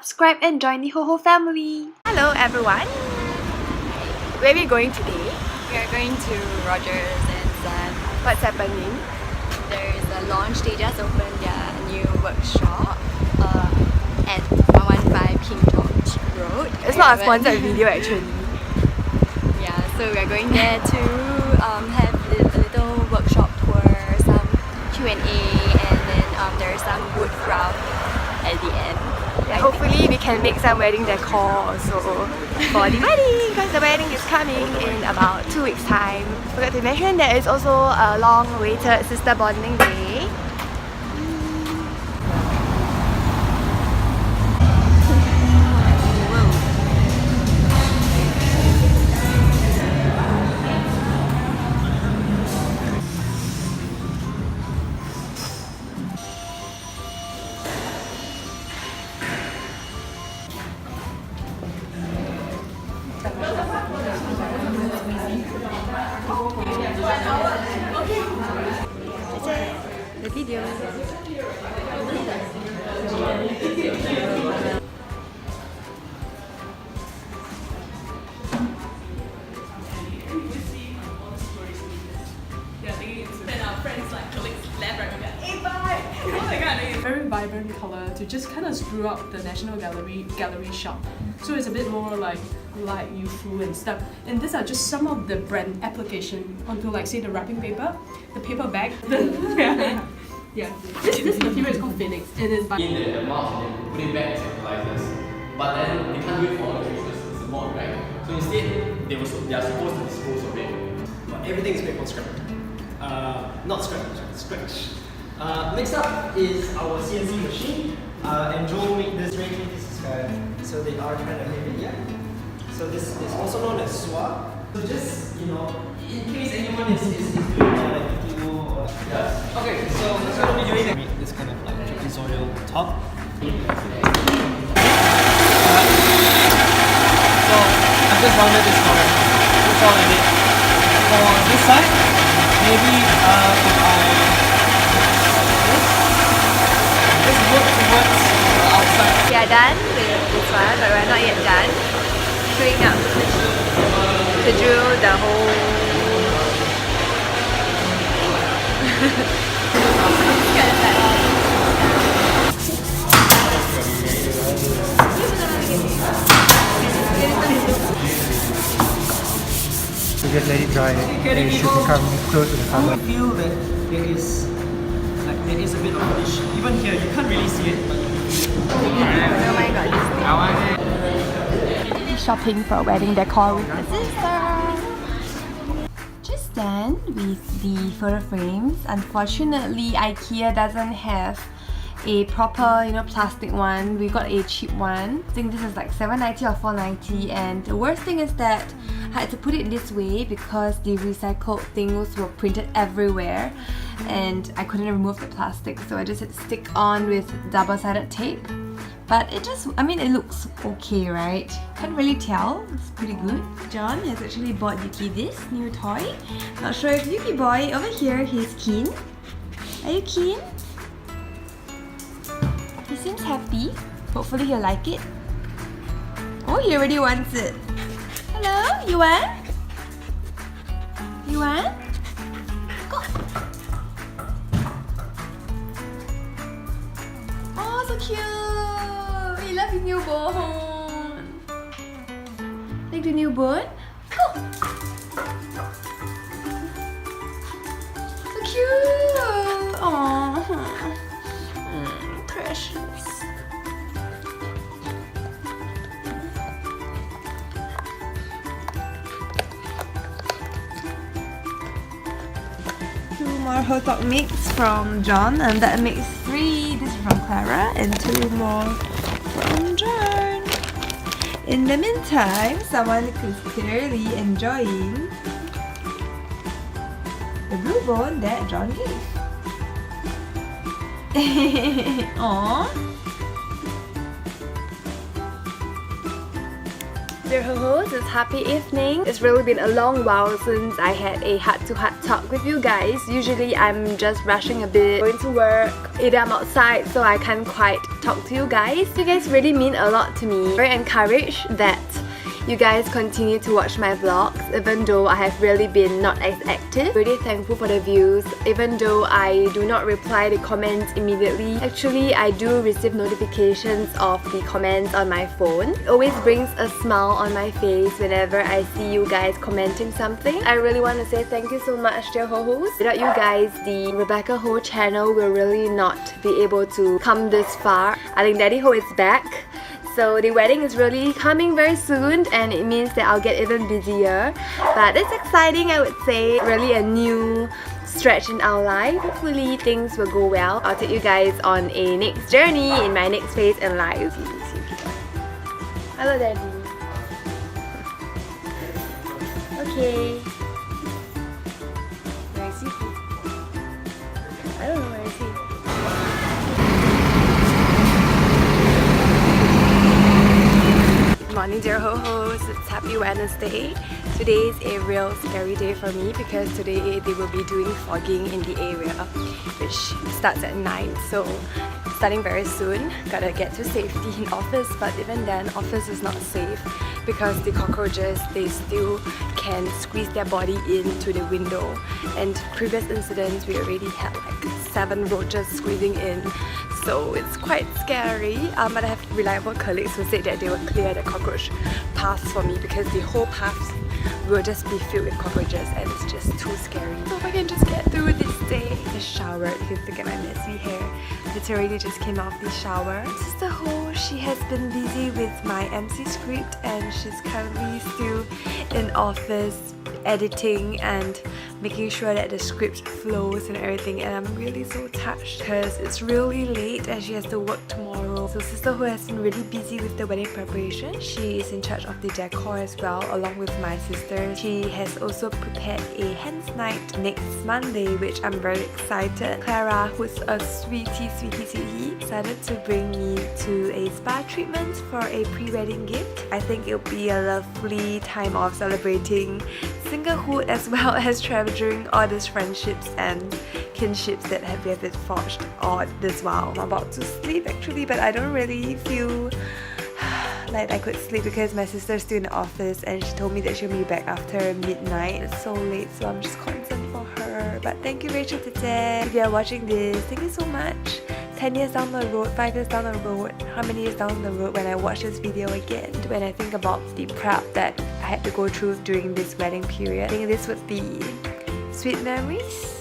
subscribe and join the HOHO family. Hello everyone! Where are we going today? We are going to roger&sons. What's happening? There is a launch. They just opened their new workshop at 115 King George Road. It's not a sponsored video actually. Yeah, so we are going there to have a little workshop tour, some Q&A, and then there's some woodcraft at the end. Yeah, hopefully we can make some wedding decor also for the wedding, because the wedding is coming in about 2 weeks time. Forgot to mention there is also a long-awaited sister bonding day. The video. Very vibrant color to just kind of screw up the National Gallery shop. So it's a bit more like light, youthful and stuff. And these are just some of the brand application onto, like, say, the wrapping paper, the paper bag. Yeah. This material is called Phoenix. It is by in the mouth and then put it back to stabilizers. But then they can't do it for all the creatures, it's a mod, right? So instead, they are supposed to dispose of it. But everything is made from scratch. Not scratch, scratch. Next up is our CNC machine. And Joe made this range. So they are kind of heavy, yeah. So this is also known as SWA. So just, you know, in case anyone is doing like video or yeah. Okay, so we're going to be doing this kind of like trapezoidal top. So I've just rounded this corner. That's all I did. For this side, maybe if I just work towards the outside. We are done with this one, but we're not yet done. Doing up to drill the whole. So just let it dry and it should become close to the I color. feel that there is a bit of polish. Even here, you can't really see it, but Oh my god, shopping for a wedding decor with the sister. Just done with the photo frames. Unfortunately, IKEA doesn't have a proper, plastic one. We got a cheap one. I think this is like $7.90 or $4.90, and the worst thing is that I had to put it this way because the recycled things were printed everywhere and I couldn't remove the plastic, so I just had to stick on with double-sided tape. But it looks okay, right? Can't really tell. It's pretty good. John has actually bought Yuki this new toy. Not sure if Yuki boy over here, he's keen. Are you keen? He seems happy. Hopefully he'll like it. Oh, he already wants it. Hello, you want? You want? Go. Oh, so cute. He loves his new bone. Like the new bone? Go! So cute! Aww. Precious. Two more hot dog mix from John, and that makes 3. This is from Clara, and 2 more from John. In the meantime, someone is clearly enjoying the blue bone that John gave. Aww. dear HOHOs, it's happy evening. It's really been a long while since I had a heart-to-heart talk with you guys. Usually I'm just rushing a bit, going to work, either I'm outside so I can't quite talk to you guys. You guys really mean a lot to me. Very encouraged that you guys continue to watch my vlogs even though I have really been not as active. Really thankful for the views even though I do not reply the comments immediately. Actually, I do receive notifications of the comments on my phone. It always brings a smile on my face whenever I see you guys commenting something. I really want to say thank you so much, dear HOHOs. Without you guys, the Rebecca Ho channel will really not be able to come this far. I think Daddy Ho is back. So the wedding is really coming very soon and it means that I'll get even busier. But it's exciting, I would say. Really a new stretch in our life. Hopefully things will go well. I'll take you guys on a next journey in my next phase in life. Hello, Daddy. Okay. Where is he? I don't know where is he. Good morning, dear HOHOs. It's Happy Wednesday. Today is a real scary day for me because today they will be doing fogging in the area, which starts at 9. So starting very soon. Gotta get to safety in office, but even then, office is not safe because the cockroaches, they still can squeeze their body into the window. And previous incidents, we already had like 7 roaches squeezing in. So it's quite scary, but I have reliable colleagues who said that they will clear the cockroach paths for me because the whole path will just be filled with cockroaches and it's just too scary. So if I can just get through this day. I showered, you can look at my messy hair. Literally just came out of the shower. Sister Ho, she has been busy with my MC script and she's currently still in office editing and making sure that the script flows and everything, and I'm really so touched because it's really late and she has to work tomorrow. So Sister Ho has been really busy with the wedding preparation. She is in charge of the decor as well along with my sister. She has also prepared a hen's night next Monday, which I'm very excited. Clara, who's a sweetie, decided to bring me to a spa treatment for a pre-wedding gift. I think it'll be a lovely time of celebrating singlehood as well as treasuring all these friendships and kinships that have been forged all this while. I'm about to sleep actually, but I don't really feel like I could sleep because my sister's still in the office and she told me that she'll be back after midnight. It's so late, so I'm just concerned for her. But thank you, Rachel Tete. If you are watching this, thank you so much. 10 years down the road, 5 years down the road, how many years down the road when I watch this video again, when I think about the prep that I had to go through during this wedding period, I think this would be sweet memories.